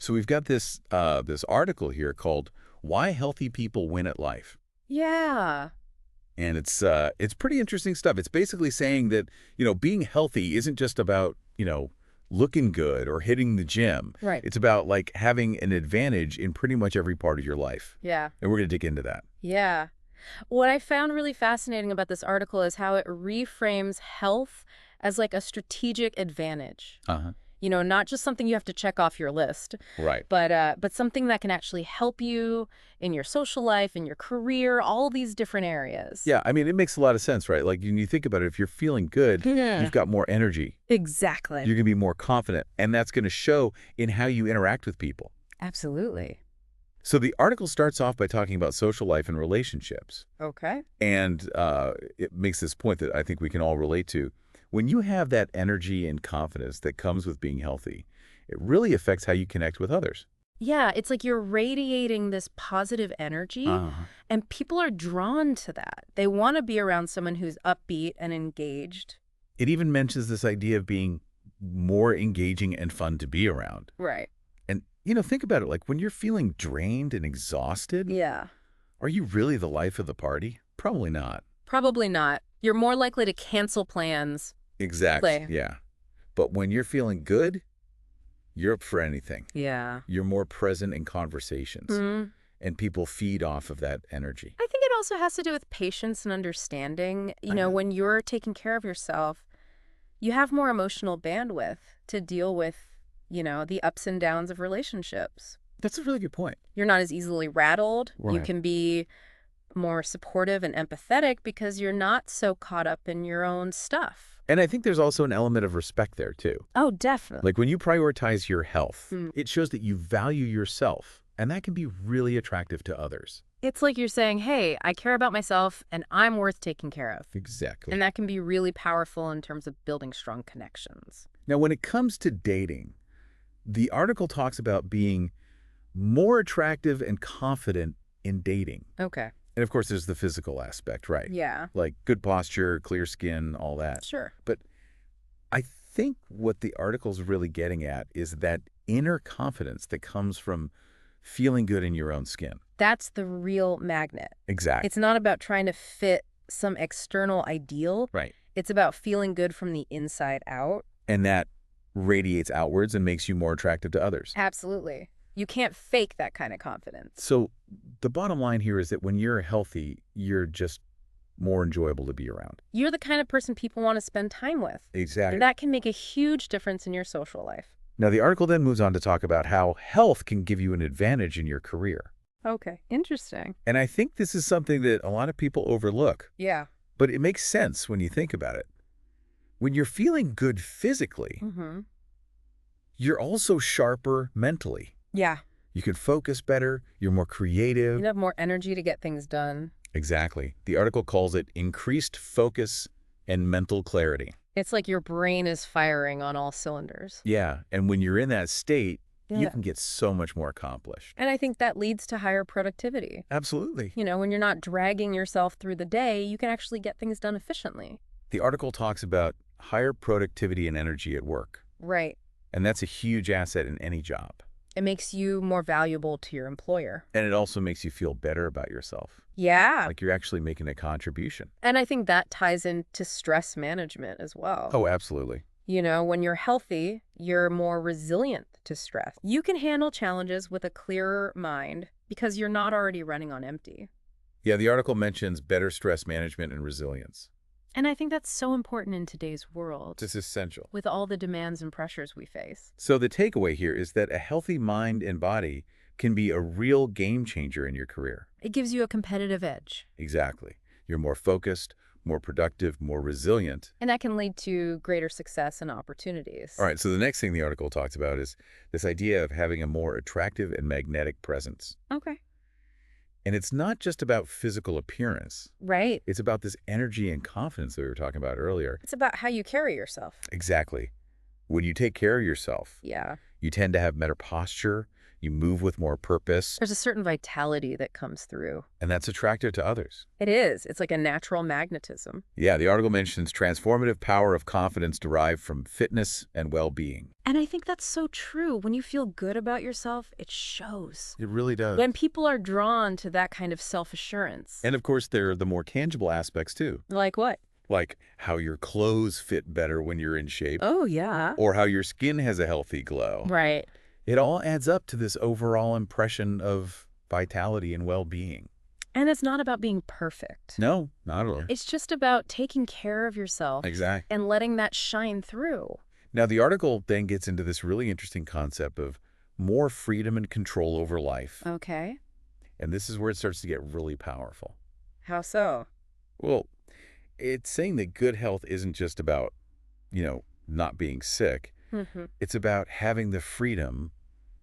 So we've got this article here called "Why Healthy People Win at Life," Yeah. and it's pretty interesting stuff. It's basically saying that being healthy isn't just about looking good or hitting the gym. Right. It's about like having an advantage in pretty much every part of your life, Yeah. and we're going to dig into that. Yeah. What I found really fascinating about this article is how it reframes health as like a strategic advantage. Uh-huh. Not just something you have to check off your list, Right. but something that can actually help you in your social life, in your career, all these different areas. Yeah, I mean, it makes a lot of sense, right? Like when you think about it, if you're feeling good, Yeah. you've got more energy. Exactly. You're going to be more confident, and that's going to show in how you interact with people. Absolutely. So the article starts off by talking about social life and relationships. Okay. And it makes this point that I think we can all relate to. When you have that energy and confidence that comes with being healthy, it really affects how you connect with others. Yeah, it's like you're radiating this positive energy, Uh-huh. and people are drawn to that. They want to be around someone who's upbeat and engaged. It even mentions this idea of being more engaging and fun to be around. Right. And, think about it. Like when you're feeling drained and exhausted, Yeah. are you really the life of the party? Probably not. Probably not. You're more likely to cancel plans. Exactly. Play. Yeah. But when you're feeling good, you're up for anything. Yeah. You're more present in conversations, Mhm. and people feed off of that energy. I think it also has to do with patience and understanding. When you're taking care of yourself, you have more emotional bandwidth to deal with, the ups and downs of relationships. That's a really good point. You're not as easily rattled. You Right. can be more supportive and empathetic because you're not so caught up in your own stuff. And I think there's also an element of respect there, too. Oh, definitely. Like when you prioritize your health, Mm. it shows that you value yourself, and that can be really attractive to others. It's like you're saying, hey, I care about myself and I'm worth taking care of. Exactly. And that can be really powerful in terms of building strong connections. Now, when it comes to dating, the article talks about being more attractive and confident in dating. Okay. And of course, there's the physical aspect, right? Yeah. Like good posture, clear skin, all that. Sure. But I think what the article's really getting at is that inner confidence that comes from feeling good in your own skin. That's the real magnet. Exactly. It's not about trying to fit some external ideal. Right. It's about feeling good from the inside out. And that radiates outwards and makes you more attractive to others. Absolutely. You can't fake that kind of confidence. So the bottom line here is that when you're healthy, you're just more enjoyable to be around. You're the kind of person people want to spend time with. Exactly. And that can make a huge difference in your social life. Now, the article then moves on to talk about how health can give you an advantage in your career. Okay. Interesting. And I think this is something that a lot of people overlook, Yeah. but it makes sense when you think about it. When you're feeling good physically, Mm-hmm. you're also sharper mentally. Yeah. You can focus better. You're more creative. You have more energy to get things done. Exactly. The article calls it increased focus and mental clarity. It's like your brain is firing on all cylinders. Yeah. And when you're in that state, you Yeah. can get so much more accomplished. And I think that leads to higher productivity. Absolutely. When you're not dragging yourself through the day, you can actually get things done efficiently. The article talks about higher productivity and energy at work. Right. And that's a huge asset in any job. It makes you more valuable to your employer. And it also makes you feel better about yourself. Yeah. Like you're actually making a contribution. And I think that ties into stress management as well. Oh, absolutely. When you're healthy, you're more resilient to stress. You can handle challenges with a clearer mind because you're not already running on empty. Yeah, the article mentions better stress management and resilience. And I think that's so important in today's world It's essential. with all the demands and pressures we face. So the takeaway here is that a healthy mind and body can be a real game changer in your career. It gives you a competitive edge. Exactly. You're more focused, more productive, more resilient. And that can lead to greater success and opportunities. All right, so the next thing the article talks about is this idea of having a more attractive and magnetic presence. Okay. And it's not just about physical appearance. Right. It's about this energy and confidence that we were talking about earlier. It's about how you carry yourself. Exactly. When you take care of yourself, Yeah. you tend to have better posture, You move with more purpose, There's a certain vitality that comes through. and that's attractive to others. It is. It's like a natural magnetism. Yeah, the article mentions transformative power of confidence derived from fitness and well-being. And I think that's so true. When you feel good about yourself, it shows. It really does. When people are drawn to that kind of self-assurance. And of course, there are the more tangible aspects too, Like what? like how your clothes fit better when you're in shape, Oh, yeah. or how your skin has a healthy glow. Right. It all adds up to this overall impression of vitality and well-being. And it's not about being perfect. No, not at all. It's just about taking care of yourself Exactly. and letting that shine through. Now, the article then gets into this really interesting concept of more freedom and control over life. Okay. And this is where it starts to get really powerful. How so? Well, it's saying that good health isn't just about, not being sick. Mm-hmm. It's about having the freedom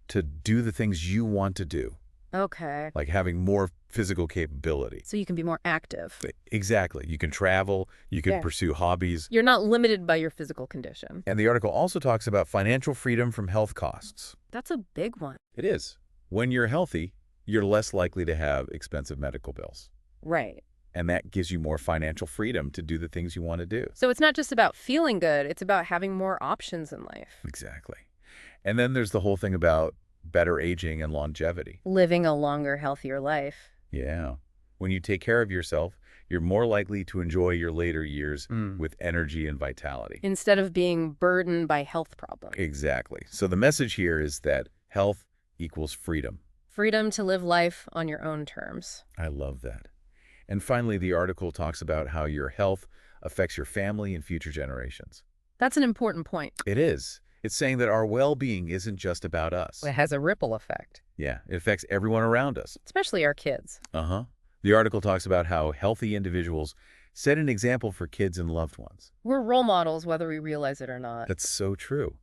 to do the things you want to do, Okay. like having more physical capability. So you can be more active. Exactly. You can travel, you can Yeah. pursue hobbies. You're not limited by your physical condition. And the article also talks about financial freedom from health costs. That's a big one. It is. When you're healthy, you're less likely to have expensive medical bills. Right. And that gives you more financial freedom to do the things you want to do. So it's not just about feeling good. It's about having more options in life. Exactly. And then there's the whole thing about better aging and longevity. Living a longer, healthier life. Yeah. When you take care of yourself, you're more likely to enjoy your later years Mm. with energy and vitality. Instead of being burdened by health problems. Exactly. So the message here is that health equals freedom. Freedom to live life on your own terms. I love that. And finally, the article talks about how your health affects your family and future generations. That's an important point. It is. It's saying that our well-being isn't just about us. It has a ripple effect, Yeah, it affects everyone around us. especially our kids. Uh-huh. The article talks about how healthy individuals set an example for kids and loved ones. We're role models whether we realize it or not. That's so true.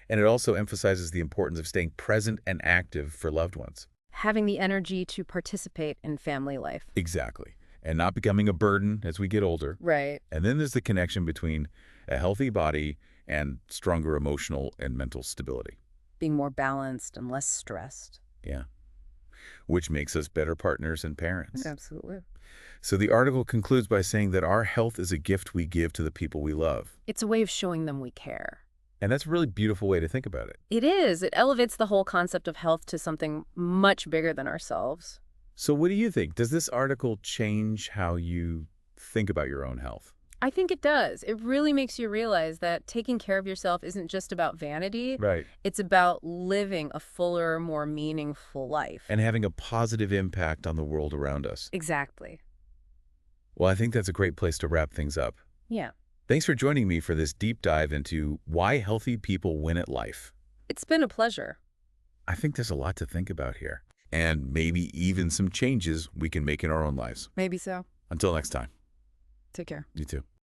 And it also emphasizes the importance of staying present and active for loved ones. Having the energy to participate in family life. Exactly. And not becoming a burden as we get older. Right. And then there's the connection between a healthy body and stronger emotional and mental stability. Being more balanced and less stressed. Yeah. Which makes us better partners and parents. Absolutely. So the article concludes by saying that our health is a gift we give to the people we love. It's a way of showing them we care. And that's a really beautiful way to think about it. It is. It elevates the whole concept of health to something much bigger than ourselves. So what do you think? Does this article change how you think about your own health? I think it does. It really makes you realize that taking care of yourself isn't just about vanity. Right. It's about living a fuller, more meaningful life. And having a positive impact on the world around us. Exactly. Well, I think that's a great place to wrap things up. Yeah. Thanks for joining me for this deep dive into why healthy people win at life. It's been a pleasure. I think there's a lot to think about here. And maybe even some changes we can make in our own lives. Maybe so. Until next time. Take care. You too.